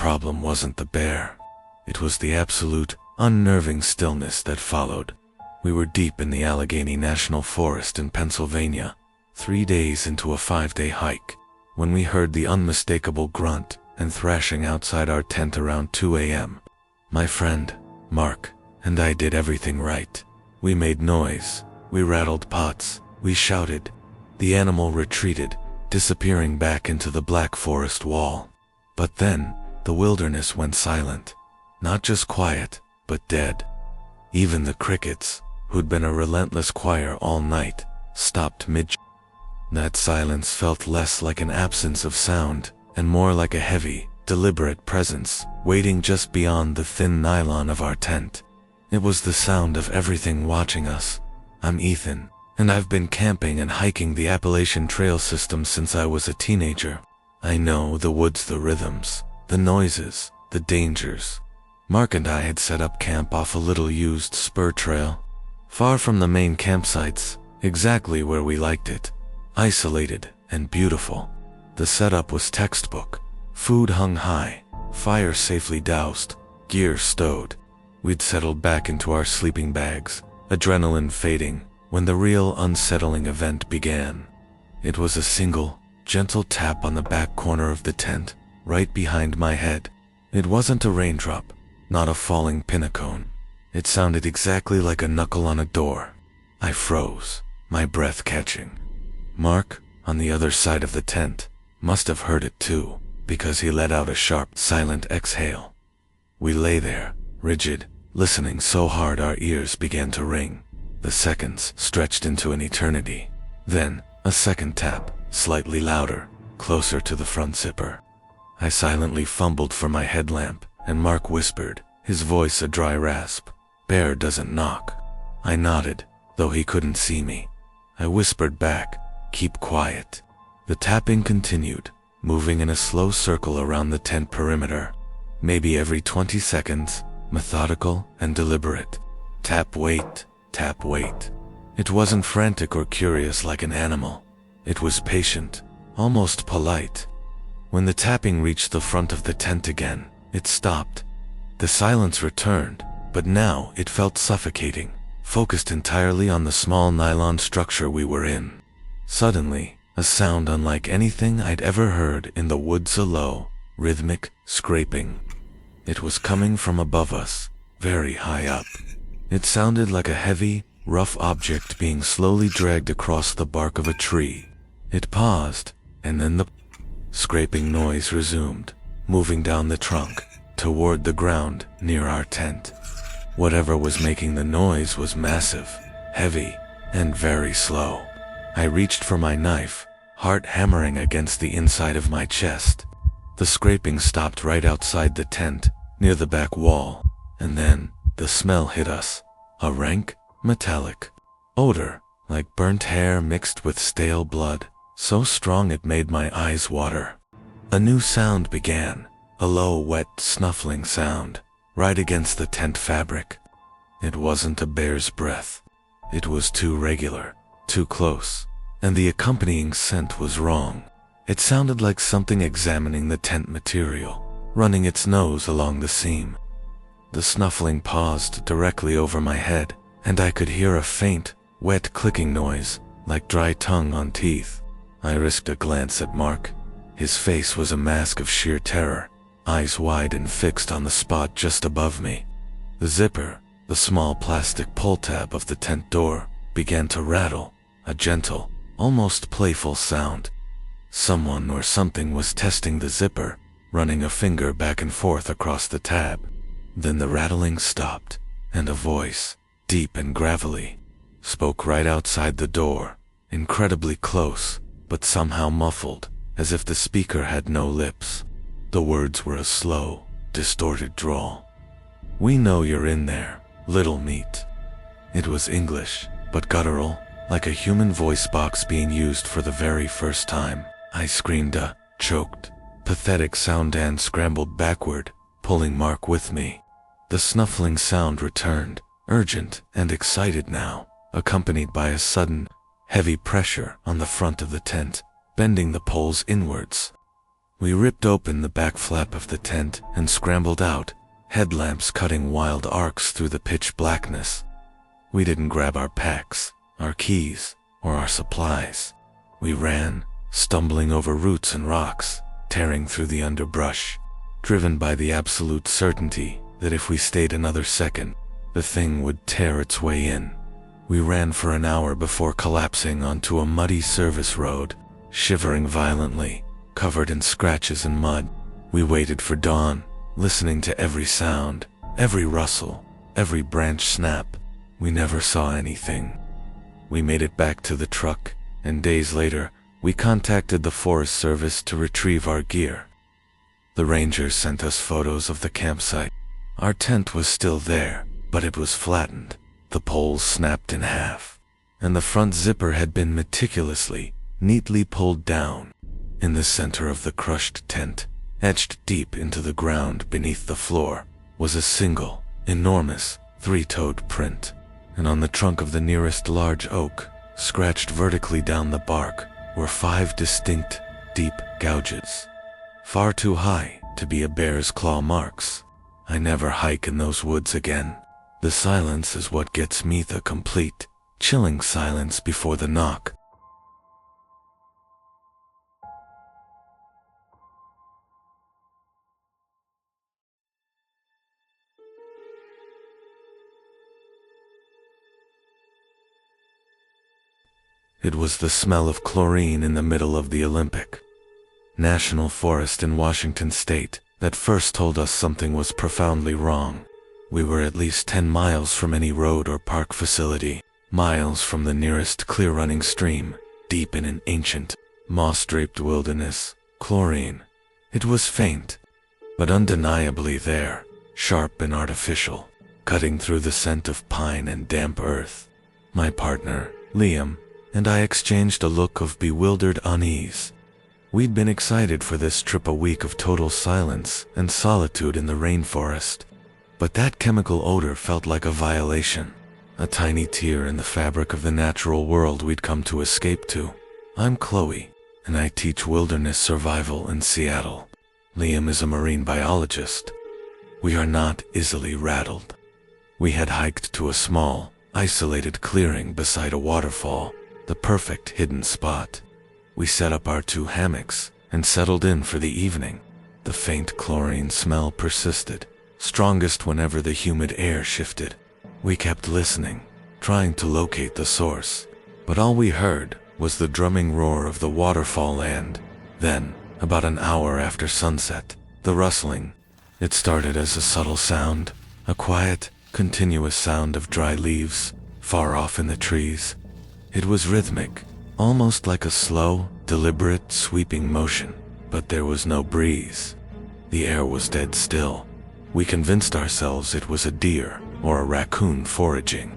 problem wasn't the bear. It was the absolute, unnerving stillness that followed. We were deep in the Allegheny National Forest in Pennsylvania, 3 days into a 5-day hike, when we heard the unmistakable grunt and thrashing outside our tent around 2 a.m. My friend, Marc, and I did everything right. We made noise, we rattled pots, we shouted. The animal retreated, disappearing back into the black forest wall. But then, the wilderness went silent. Not just quiet, but dead. Even the crickets, who'd been a relentless choir all night, stopped mid. That silence felt less like an absence of sound, and more like a heavy, deliberate presence, waiting just beyond the thin nylon of our tent. It was the sound of everything watching us. I'm Ethan, and I've been camping and hiking the Appalachian Trail system since I was a teenager. I know the woods, the rhythms, the noises, the dangers. Marc and I had set up camp off a little used spur trail, far from the main campsites, exactly where we liked it, isolated and beautiful. The setup was textbook. Food hung high, fire safely doused, gear stowed. We'd settled back into our sleeping bags, adrenaline fading, when the real unsettling event began. It was a single, gentle tap on the back corner of the tent, right behind my head. It wasn't a raindrop, not a falling pinnacone. It sounded exactly like a knuckle on a door. I froze, my breath catching. Marc, on the other side of the tent, must have heard it too, because he let out a sharp, silent exhale. We lay there, rigid, listening so hard our ears began to ring. The seconds stretched into an eternity. Then, a second tap, slightly louder, closer to the front zipper. I silently fumbled for my headlamp, and Marc whispered, his voice a dry rasp, "Bear doesn't knock." I nodded, though he couldn't see me. I whispered back, "Keep quiet." The tapping continued, moving in a slow circle around the tent perimeter. Maybe every 20 seconds, methodical and deliberate. Tap, wait, tap, wait. It wasn't frantic or curious like an animal. It was patient, almost polite. When the tapping reached the front of the tent again, it stopped. The silence returned, but now it felt suffocating, focused entirely on the small nylon structure we were in. Suddenly, a sound unlike anything I'd ever heard in the woods, a low, rhythmic scraping. It was coming from above us, very high up. It sounded like a heavy, rough object being slowly dragged across the bark of a tree. It paused, and then the scraping noise resumed, moving down the trunk, toward the ground near our tent. Whatever was making the noise was massive, heavy, and very slow. I reached for my knife, heart hammering against the inside of my chest. The scraping stopped right outside the tent, near the back wall, and then the smell hit us. A rank, metallic odor, like burnt hair mixed with stale blood, so strong it made my eyes water. A new sound began, a low, wet, snuffling sound, right against the tent fabric. It wasn't a bear's breath. It was too regular, too close, and the accompanying scent was wrong. It sounded like something examining the tent material, running its nose along the seam. The snuffling paused directly over my head, and I could hear a faint, wet clicking noise, like dry tongue on teeth. I risked a glance at Marc. His face was a mask of sheer terror, eyes wide and fixed on the spot just above me. The zipper, the small plastic pull tab of the tent door, began to rattle, a gentle, almost playful sound. Someone or something was testing the zipper, running a finger back and forth across the tab. Then the rattling stopped, and a voice, deep and gravelly, spoke right outside the door, incredibly close, but somehow muffled, as if the speaker had no lips. The words were a slow, distorted drawl. "We know you're in there, little meat." It was English, but guttural, like a human voice box being used for the very first time. I screamed a choked, pathetic sound and scrambled backward, pulling Marc with me. The snuffling sound returned, urgent and excited now, accompanied by a sudden, heavy pressure on the front of the tent, bending the poles inwards. We ripped open the back flap of the tent and scrambled out, headlamps cutting wild arcs through the pitch blackness. We didn't grab our packs, our keys, or our supplies. We ran, stumbling over roots and rocks, tearing through the underbrush, driven by the absolute certainty that if we stayed another second, the thing would tear its way in. We ran for an hour before collapsing onto a muddy service road, shivering violently, covered in scratches and mud. We waited for dawn, listening to every sound, every rustle, every branch snap. We never saw anything. We made it back to the truck, and days later, we contacted the Forest Service to retrieve our gear. The rangers sent us photos of the campsite. Our tent was still there, but it was flattened. The poles snapped in half, and the front zipper had been meticulously, neatly pulled down. In the center of the crushed tent, etched deep into the ground beneath the floor, was a single, enormous, three-toed print, and on the trunk of the nearest large oak, scratched vertically down the bark, were 5 distinct, deep gouges. Far too high to be a bear's claw marks. I never hike in those woods again. The silence is what gets me, the complete, chilling silence before the knock. It was the smell of chlorine in the middle of the Olympic National Forest in Washington State that first told us something was profoundly wrong. We were at least 10 miles from any road or park facility, miles from the nearest clear-running stream, deep in an ancient, moss-draped wilderness. Chlorine. It was faint, but undeniably there, sharp and artificial, cutting through the scent of pine and damp earth. My partner, Liam, and I exchanged a look of bewildered unease. We'd been excited for this trip, a week of total silence and solitude in the rainforest, but that chemical odor felt like a violation, a tiny tear in the fabric of the natural world we'd come to escape to. I'm Chloe, and I teach wilderness survival in Seattle. Liam is a marine biologist. We are not easily rattled. We had hiked to a small, isolated clearing beside a waterfall, the perfect hidden spot. We set up our 2 hammocks and settled in for the evening. The faint chlorine smell persisted, strongest whenever the humid air shifted. We kept listening, trying to locate the source, but all we heard was the drumming roar of the waterfall and, then, about an hour after sunset, the rustling. It started as a subtle sound, a quiet, continuous sound of dry leaves, far off in the trees. It was rhythmic, almost like a slow, deliberate, sweeping motion, but there was no breeze. The air was dead still. We convinced ourselves it was a deer or a raccoon foraging,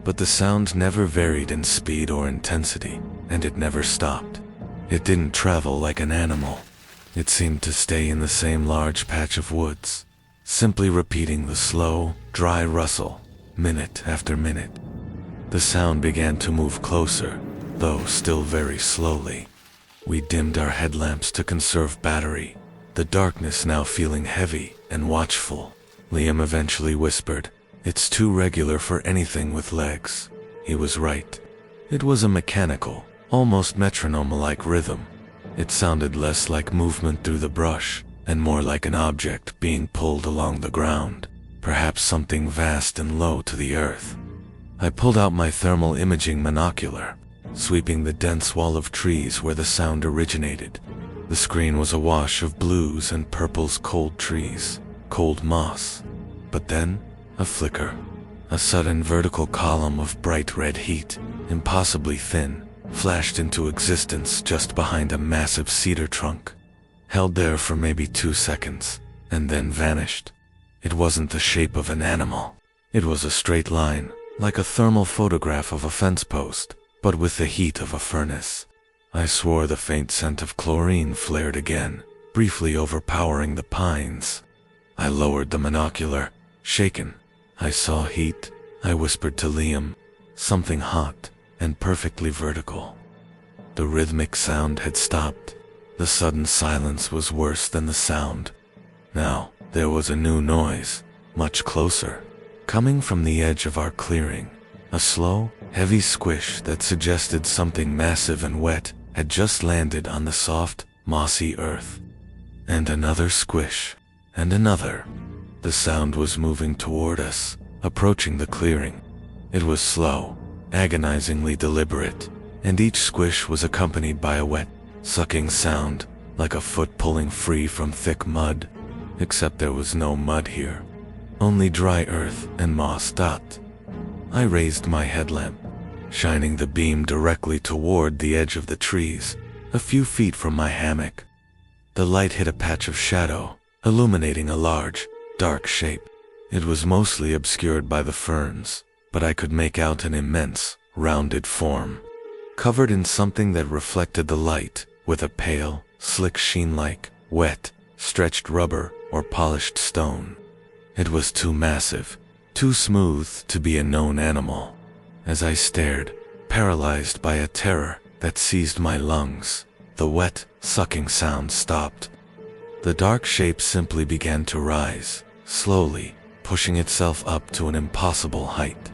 but the sound never varied in speed or intensity, and it never stopped. It didn't travel like an animal. It seemed to stay in the same large patch of woods, simply repeating the slow, dry rustle, minute after minute. The sound began to move closer, though still very slowly. We dimmed our headlamps to conserve battery, the darkness now feeling heavy and watchful. Liam eventually whispered, "It's too regular for anything with legs." He was right. It was a mechanical, almost metronome-like rhythm. It sounded less like movement through the brush, and more like an object being pulled along the ground, perhaps something vast and low to the earth. I pulled out my thermal imaging monocular, sweeping the dense wall of trees where the sound originated. The screen was awash of blues and purples, cold trees, cold moss. But then, a flicker. A sudden vertical column of bright red heat, impossibly thin, flashed into existence just behind a massive cedar trunk. Held there for maybe 2 seconds, and then vanished. It wasn't the shape of an animal. It was a straight line, like a thermal photograph of a fence post, but with the heat of a furnace. I swore the faint scent of chlorine flared again, briefly overpowering the pines. I lowered the monocular, shaken. I saw heat, I whispered to Liam, something hot and perfectly vertical. The rhythmic sound had stopped. The sudden silence was worse than the sound. Now, there was a new noise, much closer, coming from the edge of our clearing. A slow, heavy squish that suggested something massive and wet had just landed on the soft, mossy earth. And another squish, and another. The sound was moving toward us, approaching the clearing. It was slow, agonizingly deliberate, and each squish was accompanied by a wet, sucking sound, like a foot pulling free from thick mud. Except there was no mud here, only dry earth and moss dot. I raised my headlamp, shining the beam directly toward the edge of the trees, a few feet from my hammock. The light hit a patch of shadow, illuminating a large, dark shape. It was mostly obscured by the ferns, but I could make out an immense, rounded form, covered in something that reflected the light, with a pale, slick sheen like wet, stretched rubber or polished stone. It was too massive, too smooth to be a known animal. As I stared, paralyzed by a terror that seized my lungs, the wet, sucking sound stopped. The dark shape simply began to rise, slowly, pushing itself up to an impossible height.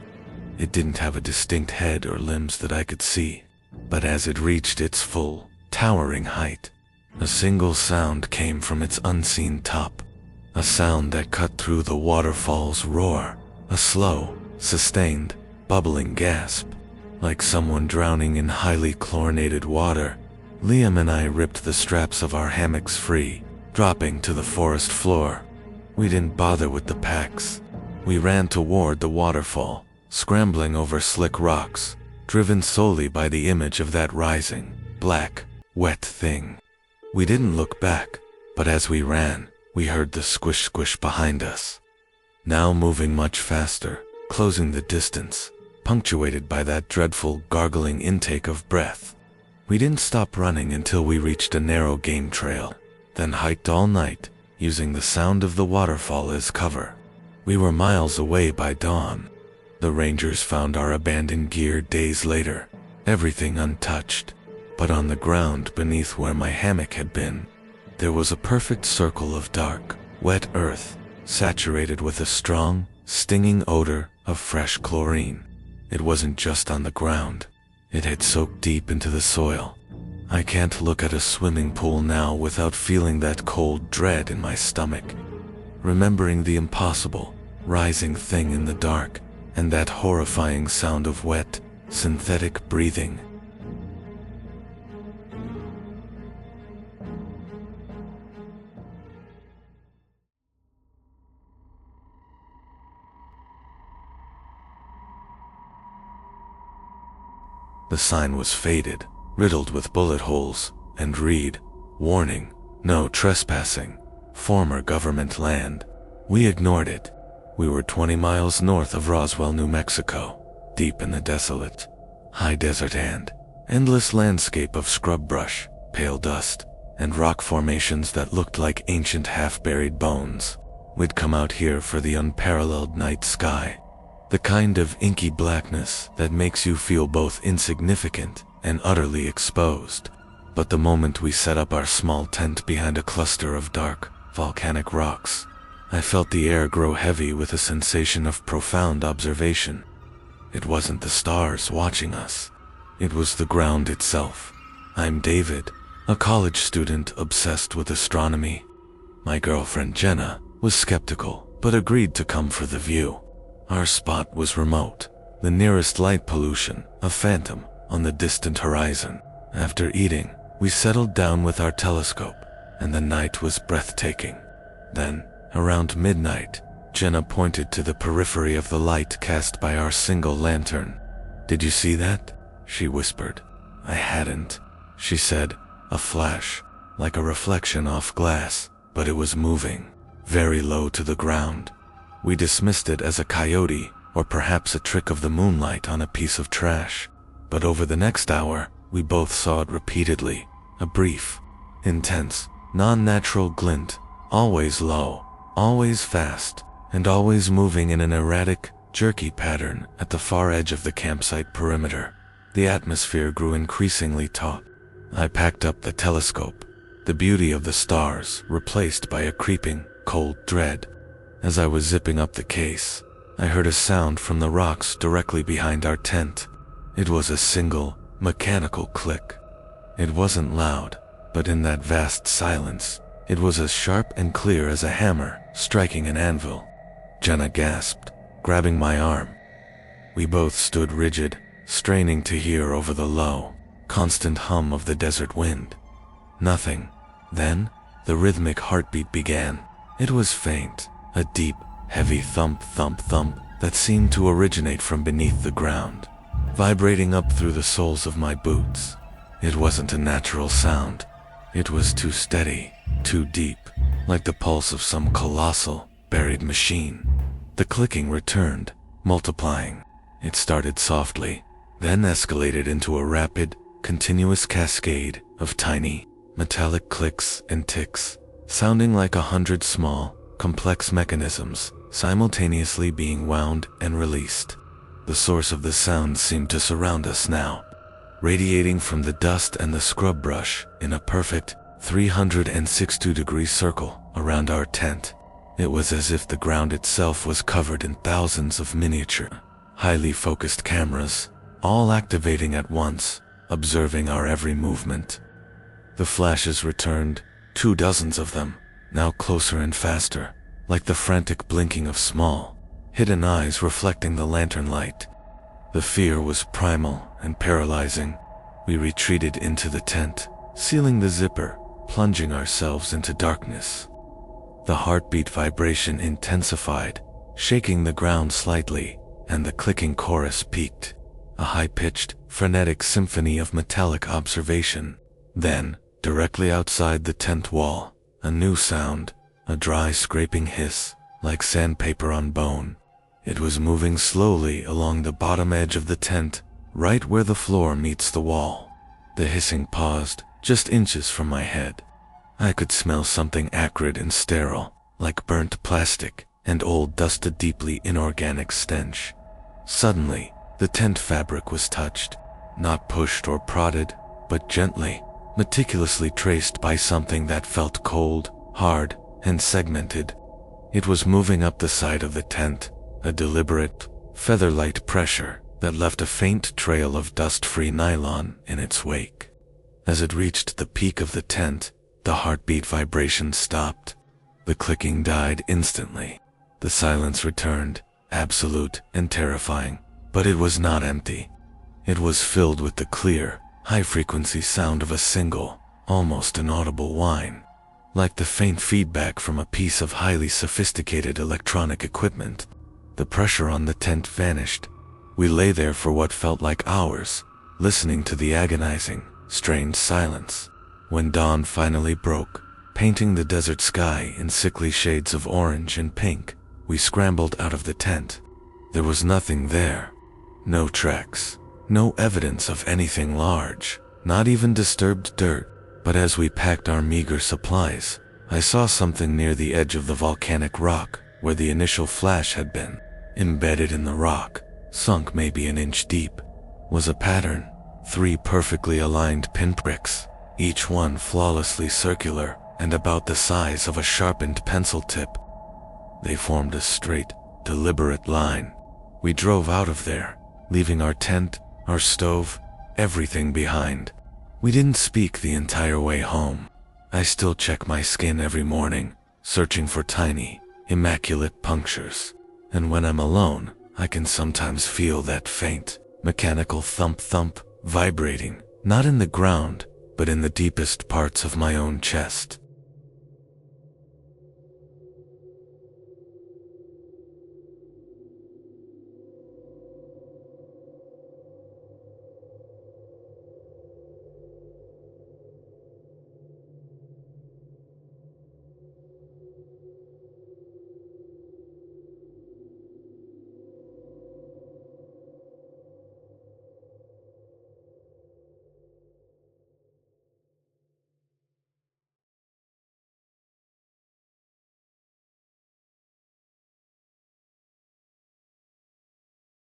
It didn't have a distinct head or limbs that I could see, but as it reached its full, towering height, a single sound came from its unseen top, a sound that cut through the waterfall's roar, a slow, sustained, bubbling gasp, like someone drowning in highly chlorinated water. Liam and I ripped the straps of our hammocks free, dropping to the forest floor. We didn't bother with the packs. We ran toward the waterfall, scrambling over slick rocks, driven solely by the image of that rising, black, wet thing. We didn't look back, but as we ran, we heard the squish-squish behind us, now moving much faster, closing the distance, punctuated by that dreadful gargling intake of breath. We didn't stop running until we reached a narrow game trail, then hiked all night, using the sound of the waterfall as cover. We were miles away by dawn. The rangers found our abandoned gear days later, everything untouched. But on the ground beneath where my hammock had been, there was a perfect circle of dark, wet earth, saturated with a strong, stinging odor of fresh chlorine. It wasn't just on the ground. It had soaked deep into the soil. I can't look at a swimming pool now without feeling that cold dread in my stomach, remembering the impossible, rising thing in the dark, and that horrifying sound of wet, synthetic breathing. The sign was faded, riddled with bullet holes, and read, "Warning, no trespassing, former government land." We ignored it. We were 20 miles north of Roswell, New Mexico, deep in the desolate, high desert and endless landscape of scrub brush, pale dust, and rock formations that looked like ancient half-buried bones. We'd come out here for the unparalleled night sky, the kind of inky blackness that makes you feel both insignificant and utterly exposed. But the moment we set up our small tent behind a cluster of dark, volcanic rocks, I felt the air grow heavy with a sensation of profound observation. It wasn't the stars watching us. It was the ground itself. I'm David, a college student obsessed with astronomy. My girlfriend Jenna was skeptical, but agreed to come for the view. Our spot was remote, the nearest light pollution, a phantom, on the distant horizon. After eating, we settled down with our telescope, and the night was breathtaking. Then, around midnight, Jenna pointed to the periphery of the light cast by our single lantern. "Did you see that?" she whispered. I hadn't. She said, "A flash, like a reflection off glass, but it was moving, very low to the ground." We dismissed it as a coyote, or perhaps a trick of the moonlight on a piece of trash. But over the next hour, we both saw it repeatedly, a brief, intense, non-natural glint, always low, always fast, and always moving in an erratic, jerky pattern at the far edge of the campsite perimeter. The atmosphere grew increasingly taut. I packed up the telescope, the beauty of the stars replaced by a creeping, cold dread. As I was zipping up the case, I heard a sound from the rocks directly behind our tent. It was a single, mechanical click. It wasn't loud, but in that vast silence, it was as sharp and clear as a hammer striking an anvil. Jenna gasped, grabbing my arm. We both stood rigid, straining to hear over the low, constant hum of the desert wind. Nothing. Then, the rhythmic heartbeat began. It was faint, a deep, heavy thump, thump, thump that seemed to originate from beneath the ground, vibrating up through the soles of my boots. It wasn't a natural sound. It was too steady, too deep, like the pulse of some colossal, buried machine. The clicking returned, multiplying. It started softly, then escalated into a rapid, continuous cascade of tiny, metallic clicks and ticks, sounding like 100 small, complex mechanisms simultaneously being wound and released. The source of the sound seemed to surround us now, radiating from the dust and the scrub brush in a perfect 360-degree circle around our tent. It was as if the ground itself was covered in thousands of miniature, highly focused cameras, all activating at once, observing our every movement. The flashes returned, 24 of them, now closer and faster, like the frantic blinking of small, hidden eyes reflecting the lantern light. The fear was primal and paralyzing. We retreated into the tent, sealing the zipper, plunging ourselves into darkness. The heartbeat vibration intensified, shaking the ground slightly, and the clicking chorus peaked, a high-pitched, frenetic symphony of metallic observation. Then, directly outside the tent wall, a new sound, a dry scraping hiss, like sandpaper on bone. It was moving slowly along the bottom edge of the tent, right where the floor meets the wall. The hissing paused, just inches from my head. I could smell something acrid and sterile, like burnt plastic and old dusted deeply inorganic stench. Suddenly, the tent fabric was touched, not pushed or prodded, but gently, meticulously traced by something that felt cold, hard, and segmented. It was moving up the side of the tent, a deliberate, feather-light pressure that left a faint trail of dust-free nylon in its wake. As it reached the peak of the tent, the heartbeat vibration stopped. The clicking died instantly. The silence returned, absolute and terrifying, but it was not empty. It was filled with the clear, high-frequency sound of a single, almost inaudible whine, like the faint feedback from a piece of highly sophisticated electronic equipment. The pressure on the tent vanished. We lay there for what felt like hours, listening to the agonizing, strange silence. When dawn finally broke, painting the desert sky in sickly shades of orange and pink, we scrambled out of the tent. There was nothing there. No tracks, no evidence of anything large, not even disturbed dirt. But as we packed our meager supplies, I saw something near the edge of the volcanic rock where the initial flash had been. Embedded in the rock, sunk maybe an inch deep, was a pattern. 3 perfectly aligned pinpricks, each one flawlessly circular and about the size of a sharpened pencil tip. They formed a straight, deliberate line. We drove out of there, leaving our tent, our stove, everything behind. We didn't speak the entire way home. I still check my skin every morning, searching for tiny, immaculate punctures. And when I'm alone, I can sometimes feel that faint, mechanical thump-thump, vibrating, not in the ground, but in the deepest parts of my own chest.